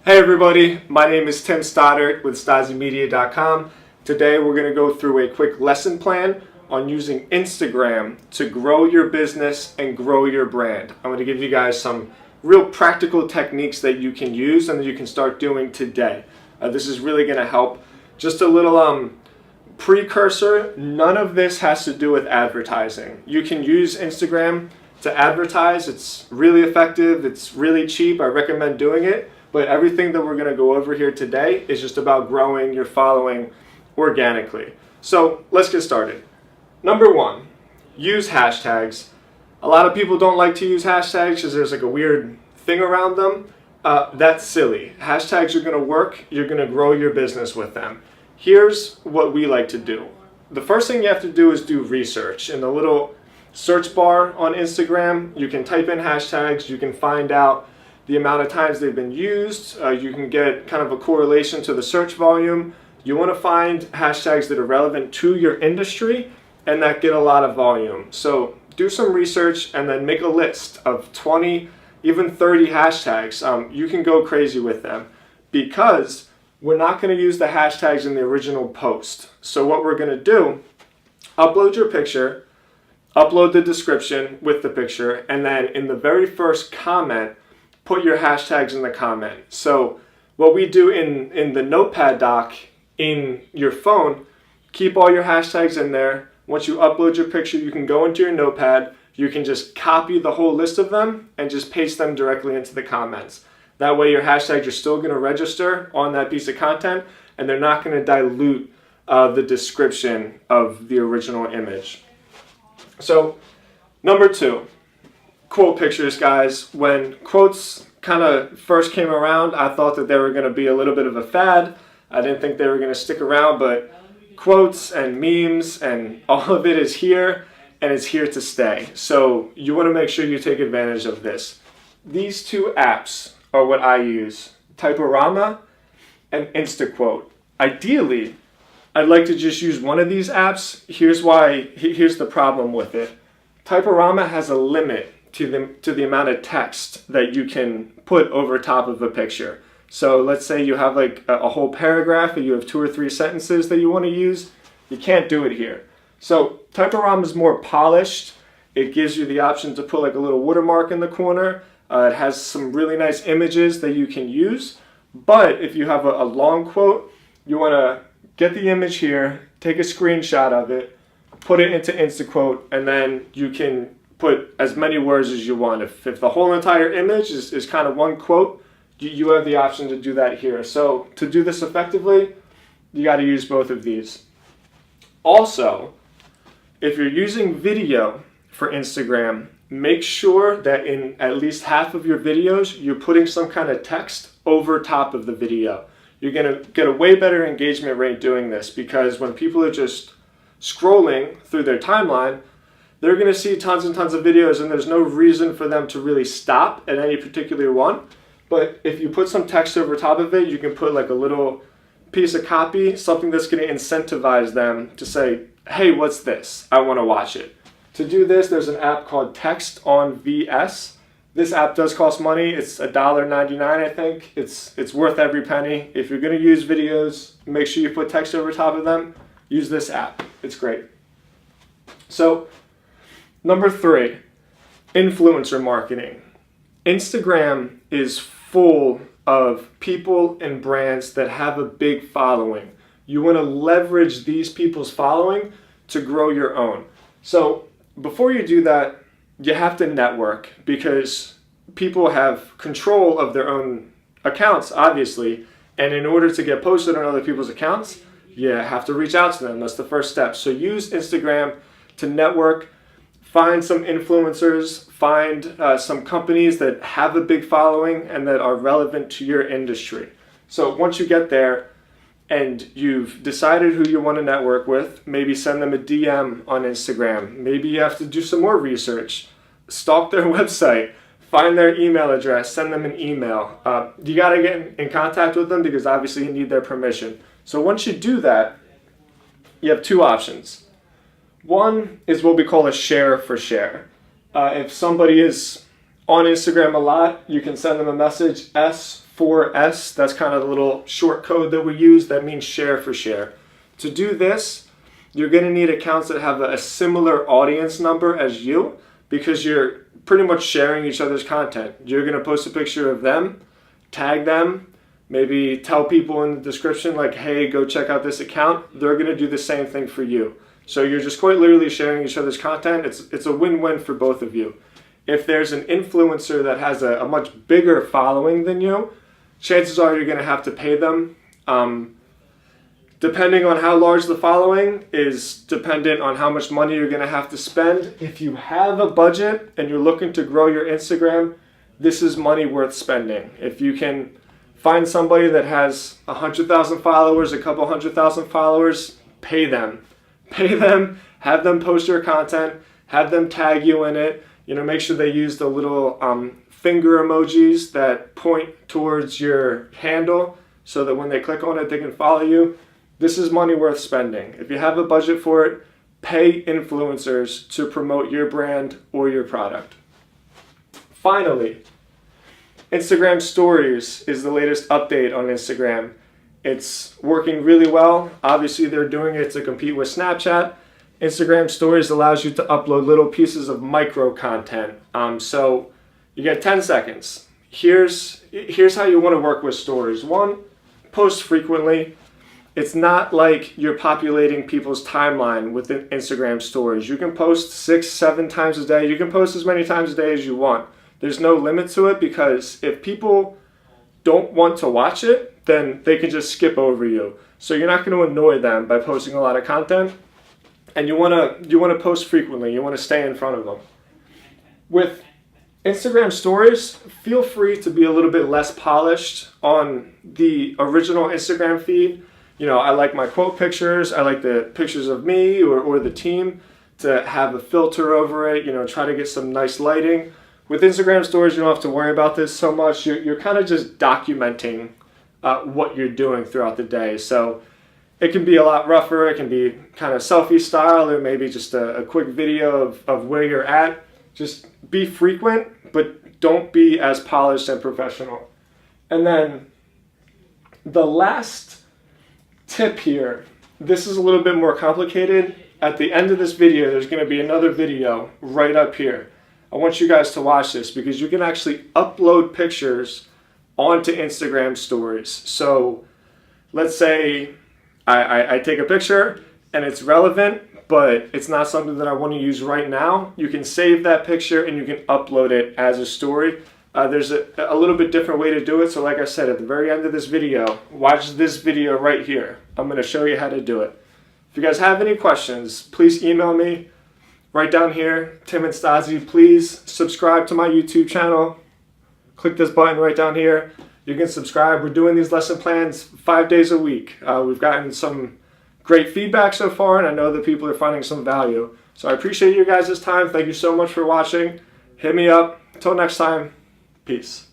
Hey everybody, my name is Tim Stoddard with StodzyMedia.com. Today we're going to go through a quick lesson plan on using Instagram to grow your business and grow your brand. I'm going to give you guys some real practical techniques that you can use and that you can start doing today. This is really going to help. Just a little precursor, none of this has to do with advertising. You can use Instagram to advertise. It's really effective. It's really cheap. I recommend doing it. But everything that we're going to go over here today is just about growing your following organically. So let's get started. Number one, use hashtags. A lot of people don't like to use hashtags because there's like a weird thing around them. That's silly. Hashtags are going to work. You're going to grow your business with them. Here's what we like to do. The first thing you have to do is do research. In the little search bar on Instagram, you can type in hashtags. You can find out the amount of times they've been used. You can get kind of a correlation to the search volume. You want to find hashtags that are relevant to your industry and that get a lot of volume. So do some research and then make a list of 20, even 30 hashtags. You can go crazy with them because we're not going to use the hashtags in the original post. So what we're going to do, upload your picture, upload the description with the picture, and then in the very first comment, put your hashtags in the comment. So what we do in the notepad doc in your phone, keep all your hashtags in there. Once you upload your picture, you can go into your notepad. You can just copy the whole list of them and just paste them directly into the comments. That way your hashtags are still going to register on that piece of content and they're not going to dilute the description of the original image. So number two, quote pictures, guys. When quotes kind of first came around, I thought that they were going to be a little bit of a fad. I didn't think they were going to stick around, but quotes and memes and all of it is here and it's here to stay. So you want to make sure you take advantage of this. These two apps are what I use, Typorama and Instaquote. Ideally, I'd like to just use one of these apps. Here's the problem with it. Typorama has a limit to the amount of text that you can put over top of a picture. So let's say you have like a whole paragraph and you have 2 or 3 sentences that you want to use. You can't do it here. So Typorama is more polished. It gives you the option to put like a little watermark in the corner. It has some really nice images that you can use. But if you have a long quote, you want to get the image here, take a screenshot of it, put it into Instaquote, and then you can put as many words as you want. If the whole entire image is kind of one quote, you have the option to do that here. So to do this effectively, you got to use both of these. Also, if you're using video for Instagram, make sure that in at least half of your videos, you're putting some kind of text over top of the video. You're going to get a way better engagement rate doing this because when people are just scrolling through their timeline, they're going to see tons and tons of videos and there's no reason for them to really stop at any particular one. But if you put some text over top of it, you can put like a little piece of copy, something that's going to incentivize them to say, hey, what's this? I want to watch it. To do this, there's an app called Text on VS. This app does cost money. It's $1.99, I think. It's worth every penny. If you're going to use videos, make sure you put text over top of them. Use this app. It's great. So, number 3, influencer marketing. Instagram is full of people and brands that have a big following. You want to leverage these people's following to grow your own. So before you do that, you have to network because people have control of their own accounts, obviously. And in order to get posted on other people's accounts, you have to reach out to them. That's the first step. So use Instagram to network. Find some influencers, find some companies that have a big following and that are relevant to your industry. So once you get there and you've decided who you want to network with, maybe send them a DM on Instagram. Maybe you have to do some more research, stalk their website, find their email address, send them an email. You got to get in contact with them because obviously you need their permission. So once you do that, you have 2 options. One is what we call a share for share. If somebody is on Instagram a lot, you can send them a message, S4S. That's kind of the little short code that we use. That means share for share. To do this, you're going to need accounts that have a similar audience number as you, because you're pretty much sharing each other's content. You're going to post a picture of them, tag them, maybe tell people in the description like, hey, go check out this account. They're going to do the same thing for you. So you're just quite literally sharing each other's content. It's a win-win for both of you. If there's an influencer that has a much bigger following than you, chances are you're going to have to pay them. Depending on how large the following is dependent on how much money you're going to have to spend. If you have a budget and you're looking to grow your Instagram, this is money worth spending. If you can find somebody that has 100,000 followers, a couple 100,000 followers, pay them. Pay them, have them post your content, have them tag you in it. You know, make sure they use the little finger emojis that point towards your handle so that when they click on it, they can follow you. This is money worth spending. If you have a budget for it, pay influencers to promote your brand or your product. Finally, Instagram Stories is the latest update on Instagram. It's working really well. Obviously, they're doing it to compete with Snapchat. Instagram Stories allows you to upload little pieces of micro content. So you get 10 seconds. Here's how you want to work with stories. 1, post frequently. It's not like you're populating people's timeline with Instagram Stories. You can post 6, 7 times a day. You can post as many times a day as you want. There's no limit to it, because if people don't want to watch it, then they can just skip over you. So you're not going to annoy them by posting a lot of content. And you want to post frequently. You want to stay in front of them. With Instagram Stories, feel free to be a little bit less polished on the original Instagram feed. You know, I like my quote pictures. I like the pictures of me or the team to have a filter over it. You know, try to get some nice lighting. With Instagram Stories, you don't have to worry about this so much. You're kind of just documenting what you're doing throughout the day. So it can be a lot rougher. It can be kind of selfie style, or maybe just a quick video of where you're at. Just be frequent, but don't be as polished and professional. And then the last tip here, this is a little bit more complicated. At the end of this video, there's going to be another video right up here. I want you guys to watch this, because you can actually upload pictures onto Instagram Stories. So let's say I take a picture and it's relevant, but it's not something that I want to use right now. You can save that picture and you can upload it as a story. There's a little bit different way to do it. So like I said, at the very end of this video, watch this video right here. I'm going to show you how to do it. If you guys have any questions, please email me right down here, Tim and Stodzy. Please subscribe to my YouTube channel. Click this button right down here. You can subscribe. We're doing these lesson plans 5 days a week. We've gotten some great feedback so far, and I know that people are finding some value. So I appreciate you guys' time. Thank you so much for watching. Hit me up. Until next time, peace.